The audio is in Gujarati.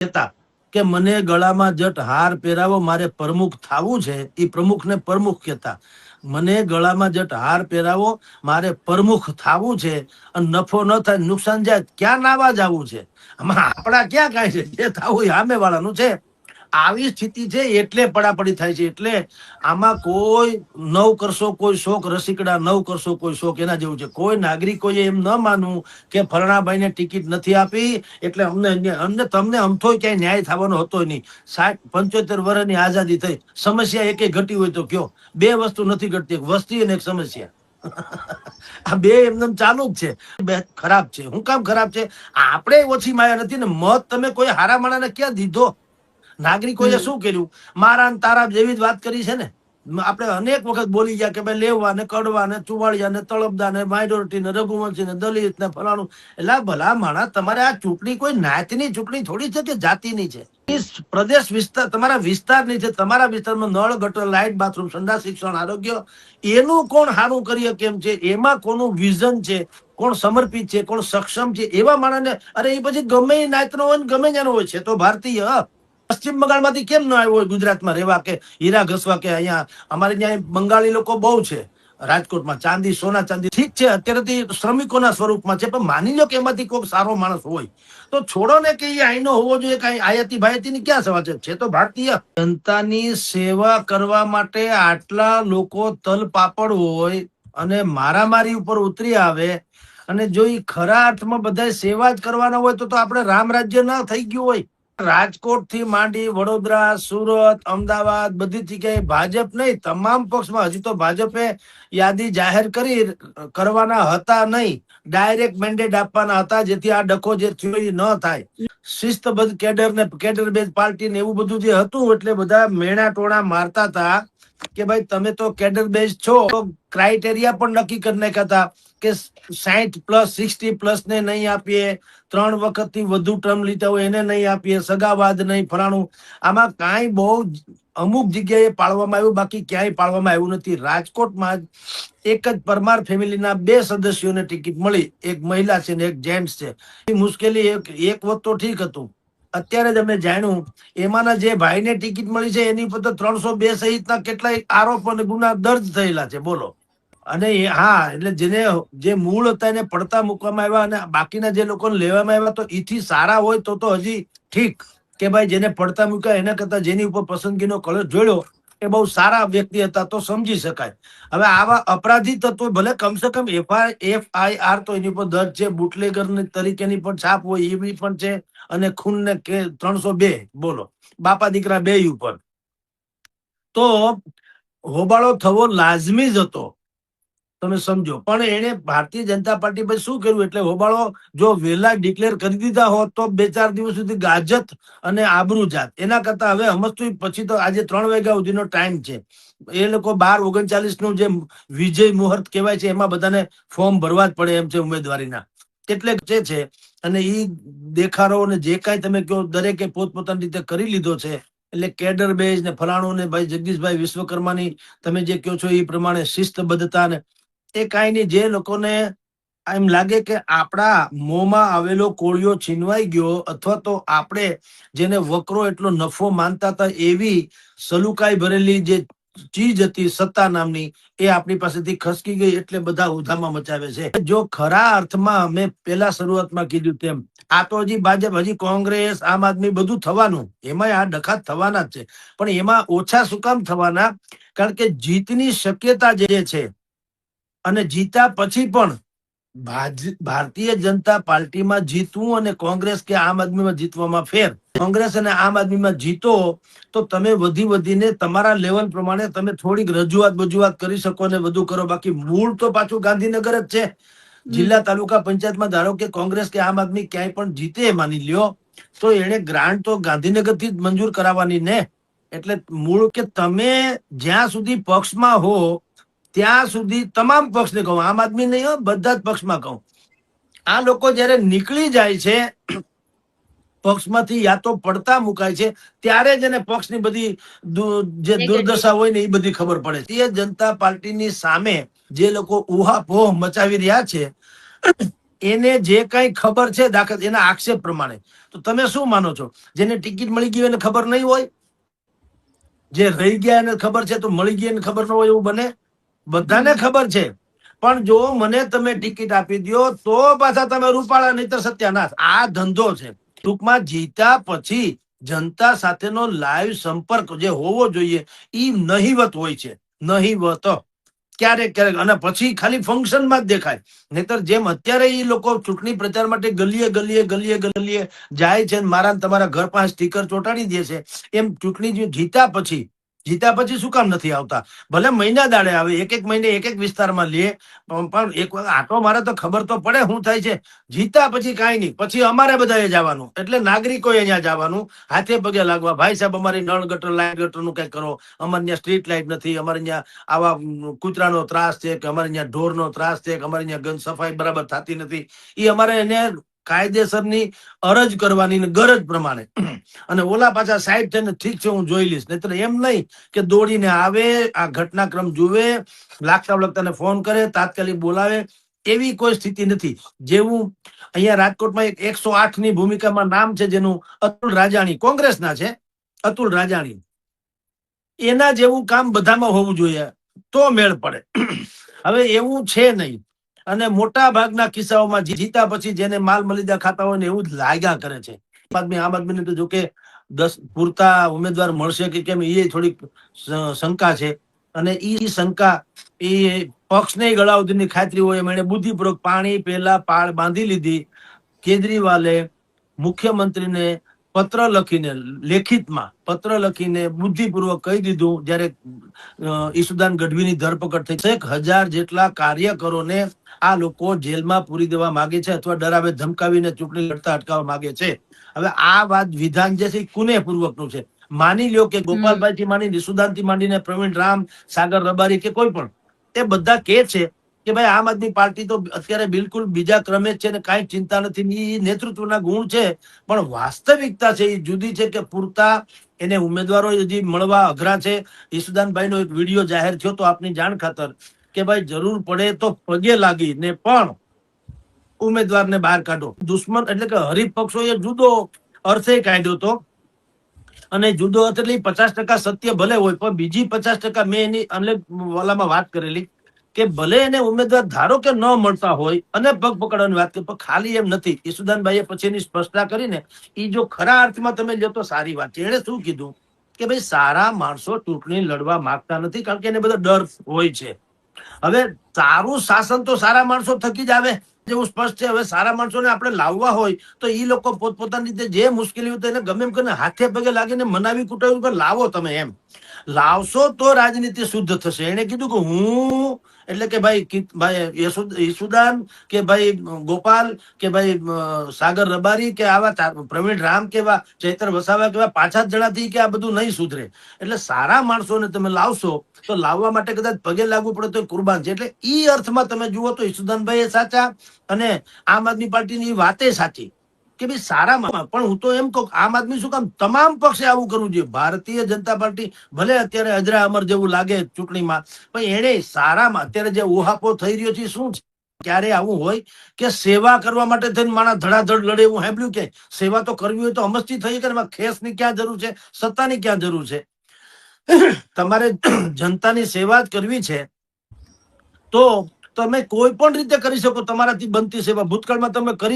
કહેતા કે મને ગળામાં જટ હાર પહેરાવો, મારે પ્રમુખ થવું છે. એ પ્રમુખને પ્રમુખ કહેતા, મને ગળામાં જટ હાર પહેરાવો, મારે પ્રમુખ થવું છે, અને નફો ન થાય નુકસાન જાય ક્યાં નાવા જવું છે. આમાં આપણા ક્યાં કાંઈ છે, જે થવું એ સામે વાળાનું છે. આવી સ્થિતિ છે એટલે પડાપડી થાય છે. એટલે આમાં કોઈ નવ કરશો કોઈ શોક રસિકડા, નવ કરશો કોઈ શોક, એના જેવું છે. કોઈ નાગરિકોએ એમ ન માનવું કે ફરણાભાઈને ટિકિટ નથી આપી એટલે અમને તમને અમથોય ક્યાંય ન્યાય થવાનો હતો નહીં. 60-75 વર્ષની આઝાદી થઈ, સમસ્યા એકે ઘટી હોય તો કયો? બે વસ્તુ નથી ઘટતી, એક વસ્તી અને એક સમસ્યા. આ બે એમને ચાલુ જ છે. બે ખરાબ છે. શું કામ ખરાબ છે? આપણે ઓછી માયા નથી ને. મત તમે કોઈ હારા માણાને ક્યાં દીધો? નાગરિકોએ શું કર્યું? મારા તારા જેવી જ વાત કરી છે ને. આપણે અનેક વખત બોલી ગયા કે ભાઈ લેવા ને કડવા ને ચુવાડિયા ને તળપદા ને માઇનોરિટી ને રઘુવંશી ને દલિત ને ફલાણું. એટલે ભલા માણસ, તમારે આ ચૂંટણી કોઈ નાતની ચૂંટણી થોડી છે કે જાતિની છે. પ્રદેશ વિસ્તાર તમારા વિસ્તારની છે. તમારા વિસ્તારમાં નળ ગટર લાઇટ બાથરૂમ સંડાસ શિક્ષણ આરોગ્ય એનું કોણ સારું કરીએ કેમ છે, એમાં કોનું વિઝન છે, કોણ સમર્પિત છે, કોણ સક્ષમ છે, એવા માણસને. અરે એ પછી ગમે એ નાતનો હોય ને ગમે ત્યાંનો હોય છે તો ભારતીય. પશ્ચિમ બંગાળમાંથી કેમ ન આવ્યો હોય ગુજરાતમાં રહેવા કે હીરા ઘસવા? કે અહીંયા અમારે ત્યાં બંગાળી લોકો બહુ છે રાજકોટમાં. ચાંદી સોના ચાંદી ઠીક છે, અત્યારે શ્રમિકોના સ્વરૂપમાં છે, પણ માની લો કે એમાંથી કોઈક સારો માણસ હોય તો છોડો ને કે એ અહીંનો હોવો જોઈએ. કઈ આયાતી ભાયાતી ની ક્યાં સવાલ છે? તો ભારતીય. જનતાની સેવા કરવા માટે આટલા લોકો તલ પાપડ હોય અને મારામારી ઉપર ઉતરી આવે, અને જો એ ખરા અર્થમાં બધા સેવા જ કરવાના હોય તો આપણે રામ રાજ્ય ના થઈ ગયું હોય. રાજકોટ થી માંડી વડોદરા, સુરત, અમદાવાદ બધી જગ્યાએ ભાજપ નહીં, તમામ પક્ષમાં હજી તો ભાજપે યાદી જાહેર કરવાના હતા નહીં, ડાયરેક્ટ મેન્ડેટ આપવાના હતા, જેથી આ ડખો જે થયો એ ન થાય. શિસ્તબદ્ધ કેડર ને કેડર બેઝ પાર્ટી ને એવું બધું જે હતું, એટલે બધા મેણા ટોણા મારતા હતા કે ભાઈ તમે તો કેડર બેઝ છો. ક્રાઇટેરિયા પણ નક્કી કરી નાખ્યા હતા કે 60+, 60+ ને નહીં આપીએ, 3 વખતથી વધુ ટર્મ લીધા હોય એને નહીં આપીએ, સગાવાદ નહીં, ફલાણું. આમાં કાંઈ બહુ અમુક જગ્યાએ પાળવામાં આવ્યું, બાકી ક્યાંય પાળવામાં આવ્યું નથી. રાજકોટમાં એક જ પરમાર ફેમિલીના 2 સદસ્યોને ટિકિટ મળી, એક મહિલા છે ને એક જેન્ટ્સ છે. મુશ્કેલી એક વખત તો ઠીક હતું, અત્યારે જ અમે જાણ્યું એમાંના જે ભાઈને ટિકિટ મળી છે એની પર તો 302 સહિતના કેટલાય આરોપ અને ગુના દર્જ થયેલા છે. બોલો. અને હા, એટલે જે મૂળ હતા એને પડતા મૂકવામાં આવ્યા, અને બાકીના જે લોકોને લેવામાં આવ્યા તો એથી સારા હોય તો હજી ઠીક કે ભાઈ જેને પડતા મૂક્યા એના કરતા જેની ઉપર પસંદગીનો કલર જોડ્યો એ બહુ સારા વ્યક્તિ હતા તો સમજી શકાય. હવે આવા અપરાધી તત્વો ભલે કમસે કમ FIR તો એની ઉપર દર્જ છે, બુટલેગર તરીકેની પણ છાપ હોય એવી પણ છે, અને ખૂન ને 302. બોલો, બાપા દીકરા બે ઉપર તો હોબાળો થવો લાજમી જ હતો, તમે સમજો. પણ એને ભારતીય જનતા પાર્ટી પછી શું કર્યું, એટલે હોબાળો જો વહેલા ડિક્લેર કરી દીધા હોત તો 2-4 દિવસ સુધી ગાજત અને આબરૂ જાત. એના કરતા હવે સમજતું પછી તો આજે 3 વાગ્યા સુધીનો ટાઈમ છે. એ લોકો 12:39 નું જે વિજય મુહૂર્ત કહેવાય છે એમાં બધાને ફોર્મ ભરવા જ પડે એમ છે ઉમેદવારીના. એટલે જે છે, અને એ દેખાડો ને જે કાંઈ તમે કહો દરેકે પોતપોતાની રીતે કરી લીધો છે. એટલે કેડર બેઝ ને ફલાણું ને ભાઈ જગદીશભાઈ વિશ્વકર્માની તમે જે કહો છો એ પ્રમાણે શિસ્તબદ્ધતા ને એ કાંઈ નહીં. જે લોકોને એમ લાગે કે આપણા મોંમાં આવેલો કોળિયો છીનવાઈ ગયો, અથવા તો આપણે જેને વકરો એટલો નફો માનતા હતા એવી સલુકાઈ ભરેલી જે ચીજ હતી સત્તા નામની, એ આપણી પાસેથી ખસકી ગઈ, એટલે બધા ઉધામા મચાવે છે. જો ખરા અર્થમાં મેં પેલા શરૂઆતમાં કીધું તેમ આ તો હજી ભાજપ, હજી કોંગ્રેસ, આમ આદમી બધું થવાનું, એમાં આ ડખા થવાના જ છે, પણ એમાં ઓછા શું કામ થવાના? કારણ કે જીતની શક્યતા જે છે, અને જીતા પછી પણ ભારતીય જનતા પાર્ટીમાં જીતવું અને કોંગ્રેસ કે આમ આદમીમાં જીતવામાં ફેર. કોંગ્રેસ અને આમ આદમીમાં જીતો તો તમે વધીને તમારા લેવલ પ્રમાણે તમે થોડીક રજૂઆત કરી શકો ને વધુ કરો. બાકી મૂળ તો પાછું ગાંધીનગર જ છે. જિલ્લા તાલુકા પંચાયતમાં ધારો કે કોંગ્રેસ કે આમ આદમી ક્યાંય પણ જીતે માની લ્યો તો એને ગ્રાન્ટ તો ગાંધીનગર થી જ મંજૂર કરાવવાની ને. એટલે મૂળ કે તમે જ્યાં સુધી પક્ષમાં હો ત્યાં સુધી તમામ પક્ષને કહું, આમ આદમી નહીં હો, બધા જ પક્ષમાં કહું, આ લોકો જયારે નીકળી જાય છે પક્ષમાંથી, યા તો પડતા મુકાય છે, ત્યારે જ એને પક્ષની બધી જે દુર્દશા હોય ને એ બધી ખબર પડે. ભારતીય જનતા પાર્ટીની સામે જે લોકો ઉહાપોહ મચાવી રહ્યા છે એને જે કઈ ખબર છે દાખલ એના આક્ષેપ પ્રમાણે, તો તમે શું માનો છો જેને ટિકિટ મળી ગઈ એને ખબર નહીં હોય? જે રહી ગયા એને ખબર છે તો મળી ગઈ એને ખબર ન હોય એવું બને? બધાને ખબર છે. પણ જો મને તમે ટિકિટ આપી દો તો પાછા તમે રૂપાળા, નહીતર સત્યાનાશ. આ ધંધો છે. ટૂંકમાં જીતા પછી જનતા સાથેનો લાઈવ સંપર્ક જે હોવો જોઈએ એ નહીવત હોય છે, નહીવત. ક્યારેક ક્યારેક, અને પછી ખાલી ફંક્શનમાં જ દેખાય. નહીતર જેમ અત્યારે એ લોકો ચૂંટણી પ્રચાર માટે ગલીએ ગલીએ ગલીએ ગલીએ જાય છે, મારા તમારા ઘર પાસે સ્ટીકર ચોંટાડી દે છે, એમ ચૂંટણી જીત્યા પછી શું કામ નથી આવતા? ભલે મહિના દાડે આવે, એક એક મહિને એક એક વિસ્તારમાં લે, પણ એક વાર આટો મારે તો ખબર તો પડે શું થાય છે. જીતા પછી કાંઈ નહીં, પછી અમારે બધાએ જવાનું, એટલે નાગરિકોએ અહીંયા જવાનું, હાથે પગે લાગવા, ભાઈ સાહેબ અમારી નળ ગટર લાઈટ ગટર નું કઈ કરો, અમારે ત્યાં સ્ટ્રીટ લાઈટ નથી, અમારે ત્યાં આવા કૂતરાનો ત્રાસ છે, કે અમારે ત્યાં ઢોરનો ત્રાસ છે, કે અમારે ત્યાં ગંદ સફાઈ બરાબર થતી નથી. એ અમારે એને કાયદેસરની અરજ કરવાની ગરજ પ્રમાણે. અને ઓલા પાછા સાહેબ થઈને ઠીક છે હું જોઈ લઈશ, નહીતર એમ નહીં કે દોડીને આવે, આ ઘટનાક્રમ જુએ, લાગતા વળગતાને ફોન કરે, તાત્કાલિક બોલાવે, એવી કોઈ સ્થિતિ નથી. જેવું અહીંયા રાજકોટમાં એક 108 ની ભૂમિકામાં નામ છે જેનું, અતુલ રાજાણી, કોંગ્રેસના છે, અતુલ રાજાણી. એના જેવું કામ બધામાં હોવું જોઈએ તો મેળ પડે. હવે એવું છે નહીં, અને મોટા ભાગના કિસ્સાઓમાં જીતા પછી જેને માલ મલિદા ખાતા હોય ને એવું જ લાગ્યા કરે છે. આમ આદમીને તો જોકે 10 પૂરતા ઉમેદવાર મળશે કે કેમ એ થોડીક શંકા છે. અને ઈ શંકા એ પક્ષને ગળાઉદીની ખાતરી હોય એમ એને બુદ્ધિપૂર્વક પાણી પેલા પાળ બાંધી લીધી. કેજરીવાલે મુખ્યમંત્રીને પત્ર લખીને, લેખિતમાં પત્ર લખીને બુદ્ધિપૂર્વક કહી દીધું, જયારે ઈસુદાન ગઢવીની ધરપકડ થઈ, 1000 જેટલા કાર્યકરોને આ લોકો જેલમાં પૂરી દેવા માંગે છે, અથવા ડરાવે ધમકાવીને ચૂંટણી લડતા અટકાવવા માંગે છે. હવે આ વાત વિધાન જે છે કુને પૂર્વકનું છે. માની લ્યો કે ગોપાલભાઈ થી માંડીને ઈસુદાન થી માંડીને પ્રવીણ રામ, સાગર રબારી કે કોઈ પણ, એ બધા કે છે કે ભાઈ આમ આદમી પાર્ટી તો અત્યારે બિલકુલ બીજા ક્રમે છે ને કાંઈ ચિંતા નથી, એ નેતૃત્વના ગુણ છે. પણ વાસ્તવિકતા છે એ જુદી છે કે પૂરતા એને ઉમેદવારો હજી મળવા અઘરા છે. ઈસુદાનભાઈ નો એક વિડીયો જાહેર થયો તો આપની જાણ ખાતર, કે ભાઈ જરૂર પડે તો પગે લાગીને પણ ઉમેદવારને બહાર કાઢો. દુશ્મન એટલે કે હરીફ પક્ષોએ જુદો અર્થે કાઢ્યો તો, અને જુદો અર્થ એટલે 50% સત્ય ભલે હોય, પણ બીજી 50% મેં એની ઓલામાં વાત કરેલી કે ભલે એને ઉમેદવાર ધારો કે ન મળતા હોય અને પગ પકડવાની વાત કરી, પણ ખાલી એમ નથી. ઈસુદાનભાઈએ પછી એની સ્પષ્ટતા કરીને, એ જો ખરા અર્થમાં તમે લ્યો તો સારી વાત છે. એને શું કીધું કે ભાઈ સારા માણસો ચૂંટણી લડવા માંગતા નથી, કારણ કે એને બધો ડર હોય છે. હવે સારું શાસન તો સારા માણસો થકી જ આવે, જેવું સ્પષ્ટ છે. હવે સારા માણસોને આપણે લાવવા હોય તો એ લોકો પોતપોતાની રીતે જે મુશ્કેલી હોય એને ગમે એમ કરીને હાથે પગે લાગીને મનાવી કુટાવી લાવો. તમે એમ લાવશો તો રાજનીતિ શુદ્ધ થશે. એને કીધું કે હું એટલે કે ભાઈ ઈસુદાન કે ભાઈ ગોપાલ કે ભાઈ સાગર રબારી કે આવા પ્રવીણ રામ કેવા ચૈતર વસાવા કેવા 5 જણાથી કે આ બધું નહીં સુધરે. એટલે સારા માણસોને તમે લાવશો તો લાવવા માટે કદાચ પગે લાગવું પડે તો કુરબાન છે. એટલે ઈ અર્થમાં તમે જુઓ તો ઈસુદાનભાઈ સાચા અને આમ આદમી પાર્ટીની વાતે સાચી કે ભાઈ સારામાં. પણ હું તો એમ કહું, આમ આદમી શું કામ તમામ પક્ષે આવું કરવું જોઈએ. ભારતીય જનતા પાર્ટી ભલે અત્યારે અજરા અમર જેવું લાગે ચૂંટણીમાં, પણ એને સારામાં અત્યારે જે ઉહાપો થઈ રહ્યો છે શું છે? ક્યારે આવું હોય કે સેવા કરવા માટે થઈને માણસ ધડાધડ લડે? એવું સાંભળ્યું કે સેવા તો કરવી હોય તો અમસ્તી થઈ કે ખેસની ક્યાં જરૂર છે, સત્તાની ક્યાં જરૂર છે? તમારે જનતાની સેવા જ કરવી છે તો તમે કોઈ પણ રીતે કરી શકો. તમારાથી બનતી સેવા ભૂતકાળમાં તમે કરી